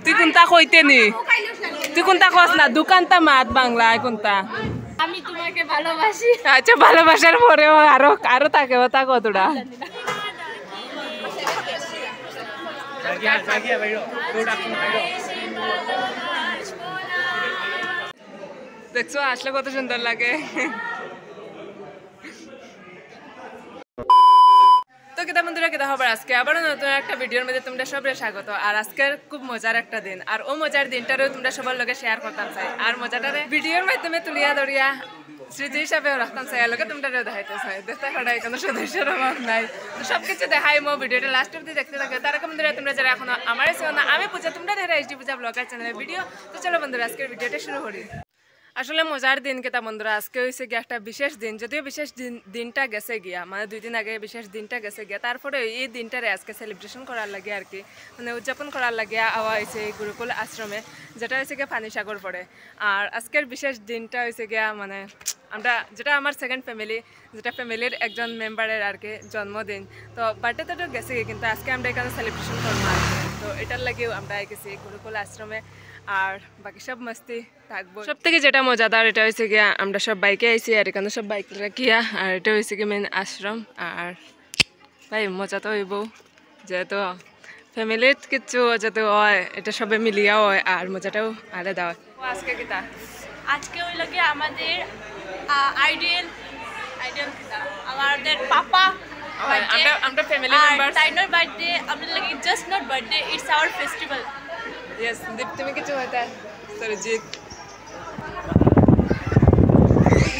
তুই কোনটা কইতে নি তুই কোনটা কস না দোকানটা মাত বাংলায় কোনটা আমি তোমাকে ভালোবাসি আচ্ছা ভালোবাসার পরেও আরো আরো থাকে ওটা কতটা দেখছো আসলে কত সুন্দর লাগে তো কিতা বন্ধুরা কিতা খবর আজকে আবার নতুন একটা ভিডিওর মধ্যে তোমরা সবাই স্বাগত আর আজকের খুব মজার একটা দিন আর ও মজার দিনটারও তোমরা সবার লগে শেয়ার করতাম চাই আর মজাটারে ভিডিওর মাধ্যমে তুলিয়া ধরিয়া স্মৃতি হিসাবে রাখতাম চাই লোকে তোমরা দেখাইতে চাই দেখতে পাঠাই কোনো সদস্যের অভাব নাই তো সবকিছু দেখাই মো ভিডিওটা লাস্ট অব্দি দেখতে থাকে তার বন্ধুরা তোমরা যারা এখনো আমার না আমি পূজা তোমরা দেখা এইচডি পূজা ব্লগার চ্যানেলের ভিডিও তো চলো বন্ধুরা আজকের ভিডিওটা শুরু করি আসলে মজার দিন কেতা বন্ধুরা আজকে হয়েছে গিয়ে একটা বিশেষ দিন যদিও বিশেষ দিনটা গেছে গিয়া মানে 2 দিন আগে বিশেষ দিনটা গেছে গিয়া তারপরে এই দিনটারে আজকে সেলিব্রেশন করার লাগে আর কি মানে উদযাপন করার লাগে আওয়া হয়েছে এই গুরুকুল আশ্রমে যেটা হয়েছে গিয়ে পানিসাগর পড়ে আর আজকের বিশেষ দিনটা হয়েছে গিয়া মানে আমরা যেটা আমার সেকেন্ড ফ্যামিলি যেটা ফ্যামিলির একজন মেম্বারের আর কি জন্মদিন তো বার্থডেতে তো গেছে কিন্তু আজকে আমরা এখানে সেলিব্রেশন করবো আর কি তো এটার লাগেও আমরা গেছি গুরুকুল আশ্রমে আর বাকি সব মস্তি থাকবো সব থেকে যেটা মজাদার এটা হয়েছে গিয়া আমরা সব বাইকে আইসি আর এখানে সব বাইক রাখিয়া আর এটা হয়েছে কি মেন আশ্রম আর ভাই মজা তো হইব যেহেতু ফ্যামিলির কিছু যাতে হয় এটা সবে মিলিয়া হয় আর মজাটাও আলাদা হয় আজকে কিতা আজকে হইল কি আমাদের আইডিয়াল আমাদের পাপা আমরা ফ্যামিলি মেম্বারস টাইনার বার্থডে আমাদের লাগে just not birthday it's our festival yes Deep तुम्हें किच होता है सरजीत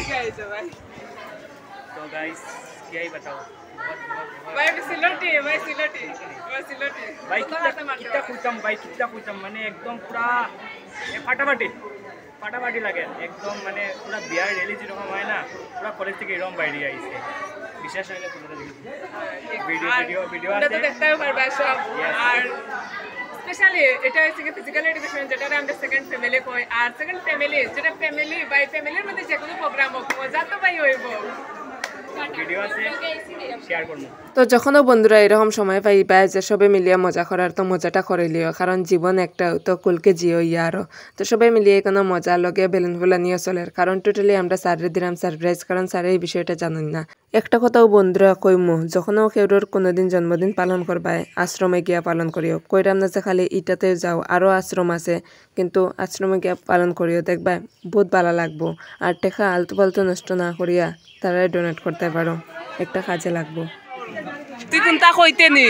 भाई तो गाइस क्या ही बताओ भाई सिलोटी भाई कितना खुशम माने एकदम पूरा फाटाफाटी लगे एकदम माने पूरा बिहार रैली যেরকম হয় না পুরো কলেজ থেকে এরকম বাইরে আইছে বিশেষ হইলে তোমরা ভিডিও আছে দেখতেও পারবা সব আর স্পেশালি এটা হচ্ছে ফিজিক্যাল এডুকেশন যেটা আমরা সেকেন্ড ফ্যামিলি কই আর সেকেন্ড ফ্যামিলি যেটা ফ্যামিলি বাই ফ্যামিলির মধ্যে যে কোনো প্রোগ্রাম হোক মজা তো ভাই হইব ভিডিও আছে শেয়ার করব তো যখনও বন্ধুরা এরকম সময় পাইবা যে সবে মিলিয়ে মজা করার তো মজাটা করে লিও কারণ জীবন একটা তো কুলকে জিও ইয়ারও তো সবাই মিলিয়ে কোনো মজা লগে বেলুন ফুলা নিয়ে চলের কারণ টোটালি আমরা স্যারের দিলাম সারপ্রাইজ কারণ স্যার এই বিষয়টা জানেন না একটা কথাও বন্ধুরা কইমু যখনও কেউর কোনোদিন জন্মদিন পালন করবাই আশ্রমে গিয়া পালন করিও কইরাম না যে খালি ইটাতে যাও আরও আশ্রম আছে কিন্তু আশ্রমে গিয়া পালন করিও দেখবা বহুত ভালো লাগবো আর টেকা আলতু পালতু নষ্ট না করিয়া তারাই ডোনেট করতে পারো একটা কাজে লাগবো তুই কোনটা কইতে নি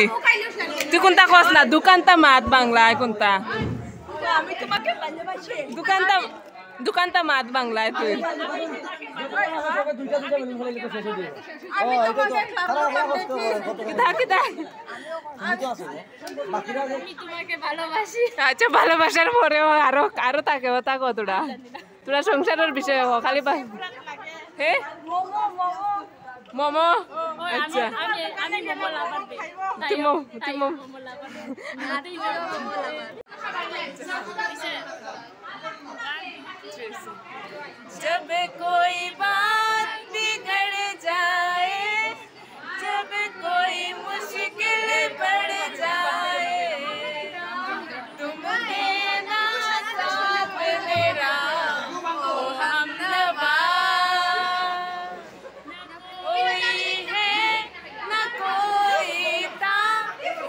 তুই কোনটা কস না দোকানটা মাত বাংলায় কোনটা আমি তোমাকে ভালোবাসি দোকানটা মাত বাংলায় তুই আমি তোমাকে ভালোবাসি আচ্ছা ভালোবাসার পরেও আরো আরো থাকে ওটা কতটা তোরা সংসারের বিষয় খালি হ্যাঁ মোমো আচ্ছা আমি মোমো লাভার তুই মোমো লাভার আদি মোমো লাভার जब कोई बात बिगड़ जाए जब कोई मुश्किल पड़ जाए तुम देना साथ मेरा ओ हमनवा कोई है न कोई था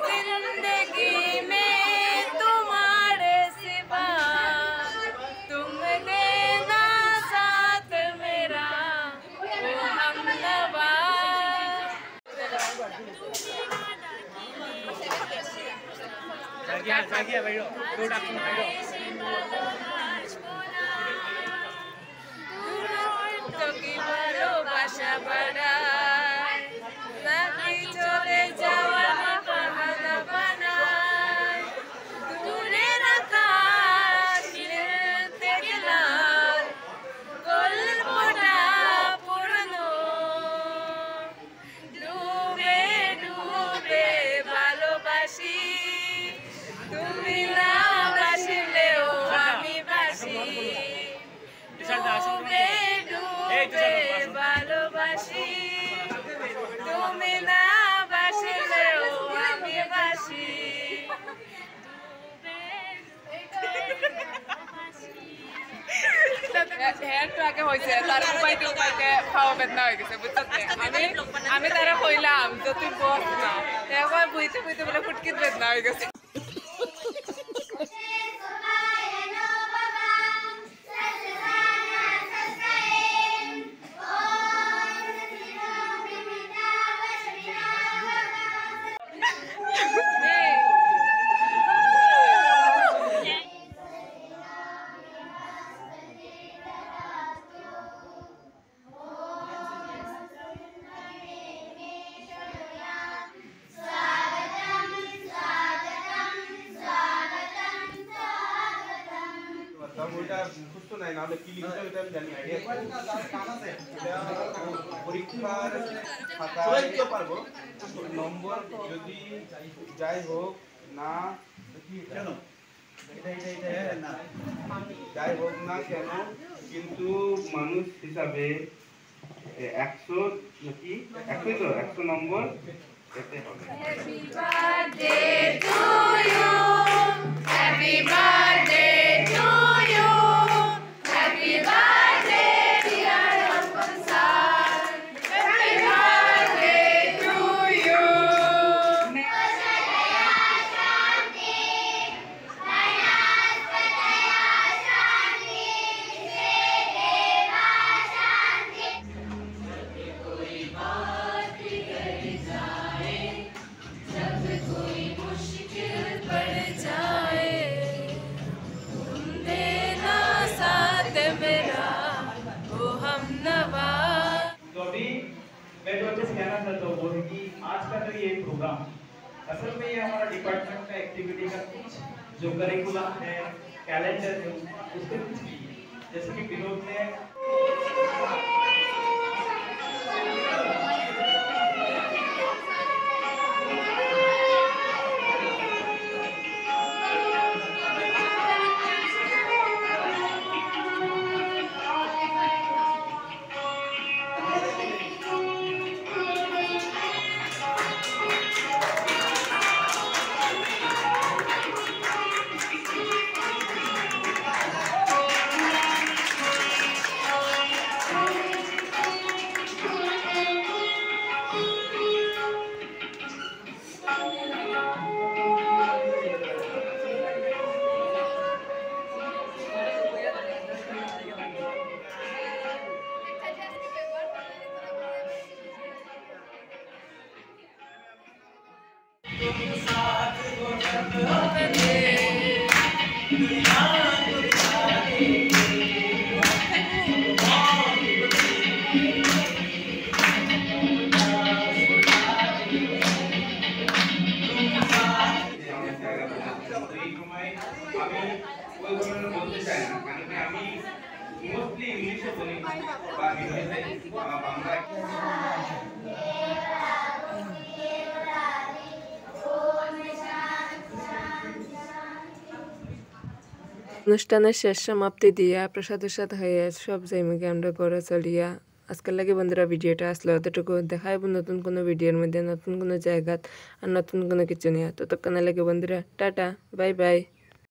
जिंदगी में तुम्हारे सिवा तुम देना साथ मेरा ओ हमनवा जागिया भाई प्रोडक्शन भाई तो की ভালোবাসা বাড়ায় নাকি চলে যাওয়ার বাহানা বানায় দূরে রাখা থেকে লাল গল্পটা পুরনো ডুবে ডুবে ভালোবাসি তুমি না বাসিলেও আমি বাসি ডুবে ডুবে ভালোবাসি তুমি না বাসিলেও আমি বাসি ডুবে হেয়ার তো আগে হয়েছে তার উপায়তে উপায়তে খাওয়া বেদনা হয়ে গেছে বুঝতে আমি তারা কইলাম যে তুই বস না একবার বুঝতে বুঝতে বলে ফুটকিত বেদনা হয়ে গেছে পরীক্ষার খাতায় পারবো নম্বর যদি যাই হোক না যাই হোক না কেন কিন্তু মানুষ হিসাবে 100 নাকি 100 নম্বর পেতে হবে। Happy birthday to you. Happy birthday to you. Happy birthday dear Alfonso. Happy birthday to you. मैं जो अच्छे से कहना चाहता हूँ वो है कि आज का जो ये प्रोग्राम असल में ये हमारा डिपार्टमेंट का एक्टिविटी का कुछ जो करिकुलम है कैलेंडर है उसके कुछ भी जैसे कि विनोद ने অনুষ্ঠানের শেষ সমাপ্তি দিয়া প্রসাদ উসাদ হয়ে সব যাইমুগে আমরা ঘরে চলিয়া আজকাল লাগে বন্ধুরা ভিডিওটা আসলো অতটুকু দেখাইব নতুন কোনো ভিডিওর মধ্যে নতুন কোনো জায়গাত আর নতুন কোনো কিছু নিয়ে ততক্ষণে লাগে বন্ধুরা টাটা বাই বাই।